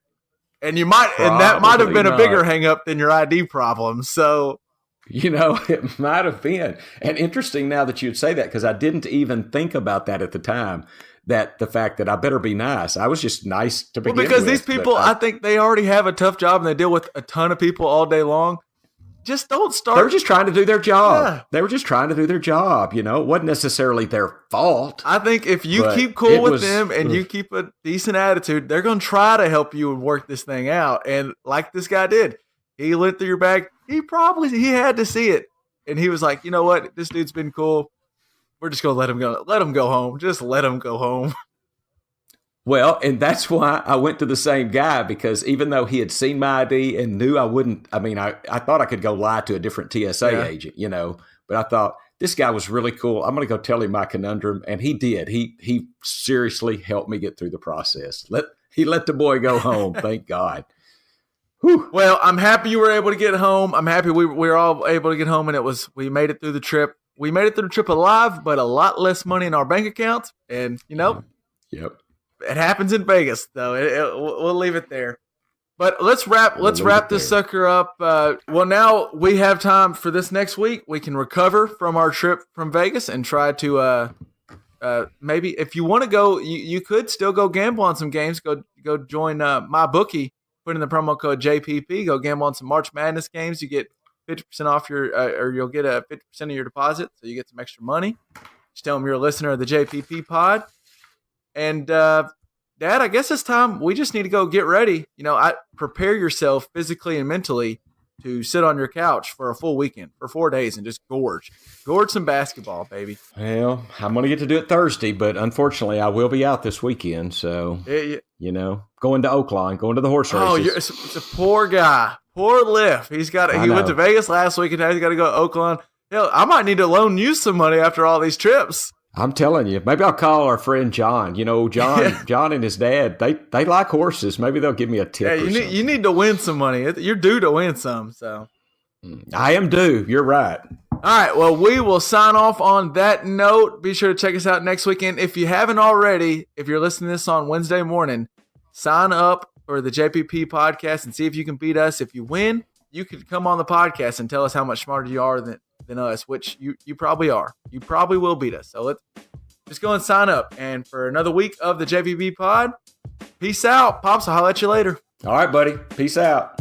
And that might have been a bigger hang up than your ID problem. So, it might have been. And interesting now that you'd say that, because I didn't even think about that at the time, that the fact that I better be nice. I was just nice to begin with. Because these people, I think they already have a tough job and they deal with a ton of people all day long. Just don't start. They were just trying to do their job. Yeah. They were just trying to do their job. It wasn't necessarily their fault. I think if you keep cool with them and you keep a decent attitude, they're going to try to help you and work this thing out. And like this guy did, he went through your bag. He had to see it. And he was like, you know what? This dude's been cool. We're just going to let him go. Let him go home. Just let him go home. Well, and that's why I went to the same guy, because even though he had seen my ID and knew I wouldn't, I thought I could go lie to a different TSA agent, but I thought this guy was really cool. I'm going to go tell him my conundrum. And he did. He seriously helped me get through the process. He let the boy go home. Thank God. Whew. Well, I'm happy you were able to get home. I'm happy we were all able to get home, and we made it through the trip. We made it through the trip alive, but a lot less money in our bank accounts. And, Yep. It happens in Vegas, though. We'll leave it there. But let's wrap this sucker up. Well, now we have time for this next week. We can recover from our trip from Vegas and try to maybe if you want to go, you could still go gamble on some games. Go join my bookie. Put in the promo code JPP. Go gamble on some March Madness games. You get 50% off your, or you'll get 50% of your deposit, so you get some extra money. Just tell them you're a listener of the JPP pod. And Dad, I guess it's time. We just need to go get ready. Prepare yourself physically and mentally to sit on your couch for a full weekend, for 4 days, and just gorge some basketball, baby. Well, I'm going to get to do it Thursday, but unfortunately, I will be out this weekend. So, going to Oakland, going to the horse races. Oh, it's a poor guy, poor Liff. He went to Vegas last week, and now he's got to go to Oakland. Hell, I might need to loan you some money after all these trips. I'm telling you, maybe I'll call our friend John. John and his dad, they like horses. Maybe they'll give me a tip. Yeah, you need to win some money. You're due to win some. So I am due. You're right. All right. Well, we will sign off on that note. Be sure to check us out next weekend. If you haven't already, if you're listening to this on Wednesday morning, sign up for the JPP podcast and see if you can beat us. If you win, you can come on the podcast and tell us how much smarter you are than us, which you probably are. You probably will beat us. So let's just go and sign up. And for another week of the JPP pod, peace out. Pops, I'll holler at you later. All right, buddy. Peace out.